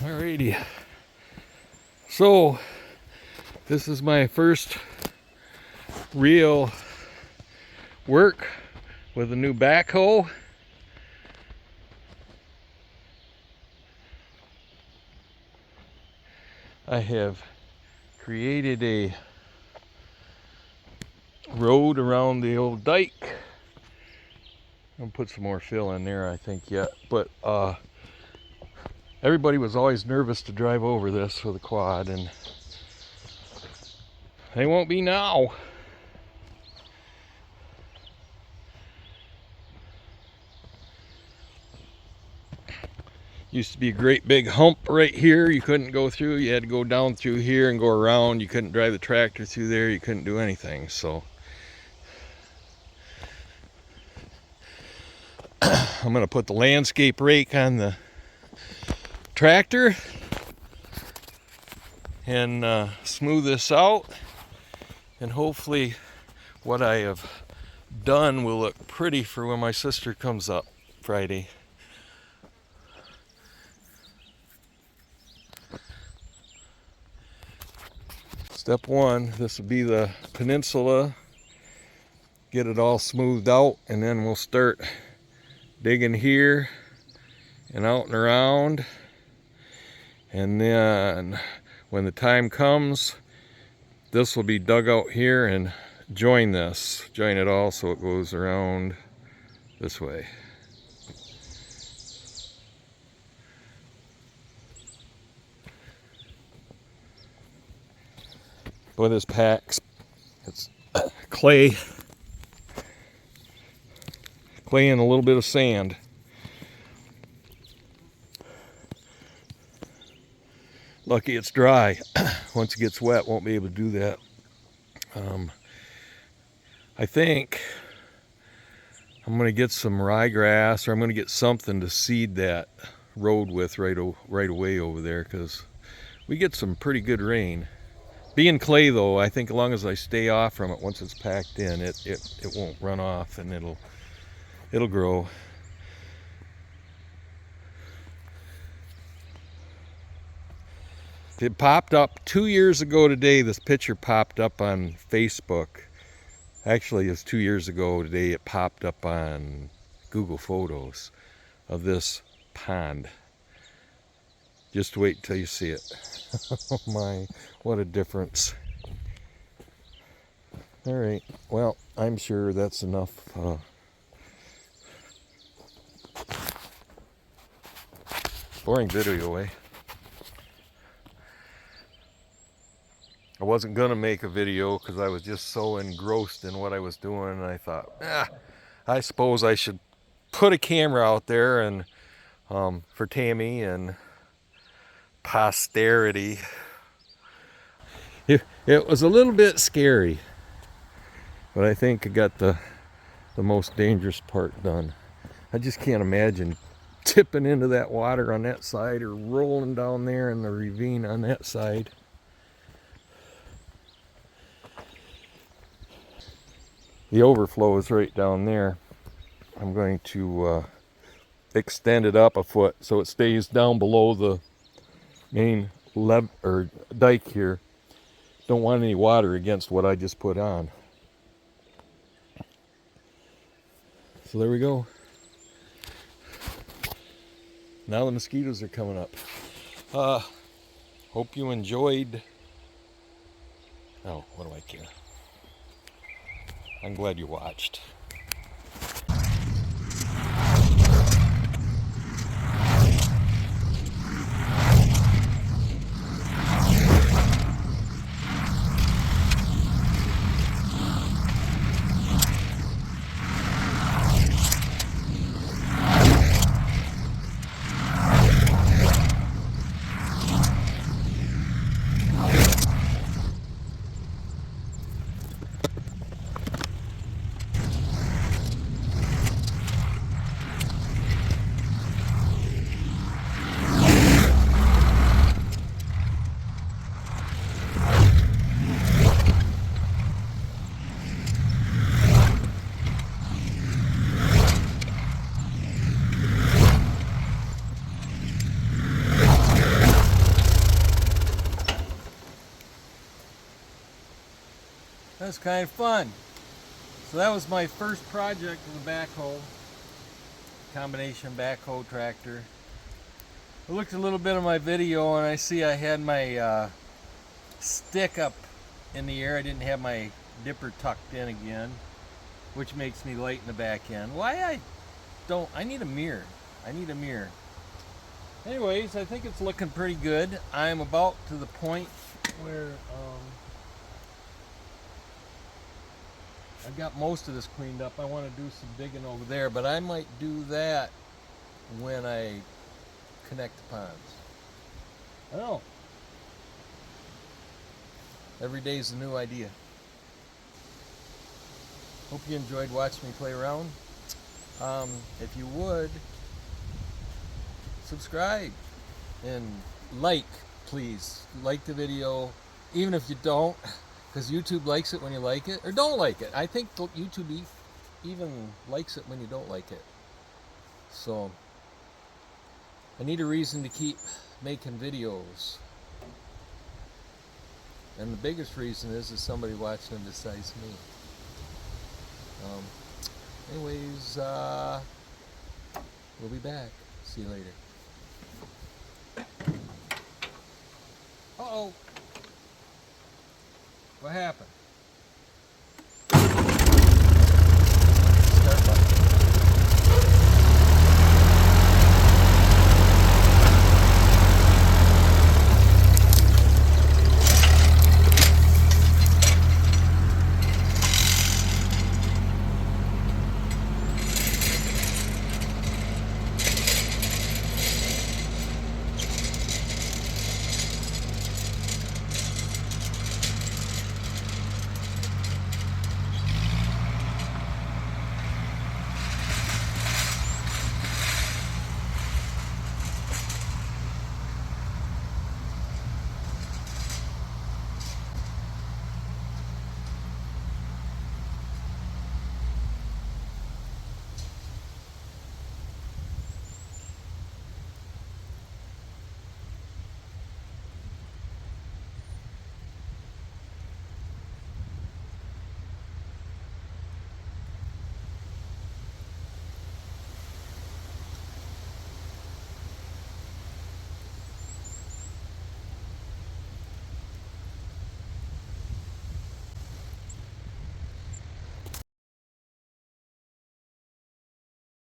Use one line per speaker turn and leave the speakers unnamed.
Alrighty, so this is my first real work with a new backhoe. I have created a road around the old dike. I'm gonna put some more fill in there, I think, yet, but everybody was always nervous to drive over this with a quad, and they won't be now. Used to be a great big hump right here. You couldn't go through. You had to go down through here and go around. You couldn't drive the tractor through there. You couldn't do anything. So I'm going to put the landscape rake on the tractor and smooth this out, and hopefully what I have done will look pretty for when my sister comes up Friday. Step one, this will be the peninsula, get it all smoothed out, and then we'll start digging here and out and around. And then when the time comes, this will be dug out here and join it all so it goes around this way. Boy, this packs, it's clay and a little bit of sand. Lucky it's dry. Once it gets wet, won't be able to do that. I think I'm going to get some ryegrass, or I'm going to get something to seed that road with right away over there, because we get some pretty good rain. Being clay though, I think as long as I stay off from it, once it's packed in, it won't run off, and it'll grow. It popped up 2 years ago today. This picture popped up on Facebook. Actually, it was 2 years ago today. It popped up on Google Photos of this pond. Just wait until you see it. Oh my, what a difference. All right, well, I'm sure that's enough. Boring video, eh? I wasn't gonna make a video because I was just so engrossed in what I was doing, and I thought, I suppose I should put a camera out there and for Tammy and posterity. It was a little bit scary, but I think I got the most dangerous part done. I just can't imagine tipping into that water on that side or rolling down there in the ravine on that side. The overflow is right down there. I'm going to extend it up a foot so it stays down below the main dike here. Don't want any water against what I just put on. So there we go. Now the mosquitoes are coming up. Hope you enjoyed. Oh, what do I care? I'm glad you watched. That's kind of fun. So that was my first project with a backhoe, combination backhoe tractor. I looked a little bit of my video and I see I had my stick up in the air. I didn't have my dipper tucked in again, which makes me light in the back end. Why I need a mirror. I need a mirror. Anyways, I think it's looking pretty good. I'm about to the point where I've got most of this cleaned up. I want to do some digging over there, but I might do that when I connect the ponds. I don't know. Every day is a new idea. Hope you enjoyed watching me play around. If you would, subscribe and like, please. Like the video, even if you don't, because YouTube likes it when you like it, or don't like it. I think YouTube even likes it when you don't like it. So, I need a reason to keep making videos. And the biggest reason is somebody watching them besides me. Anyways, we'll be back. See you later. Uh-oh. What happened?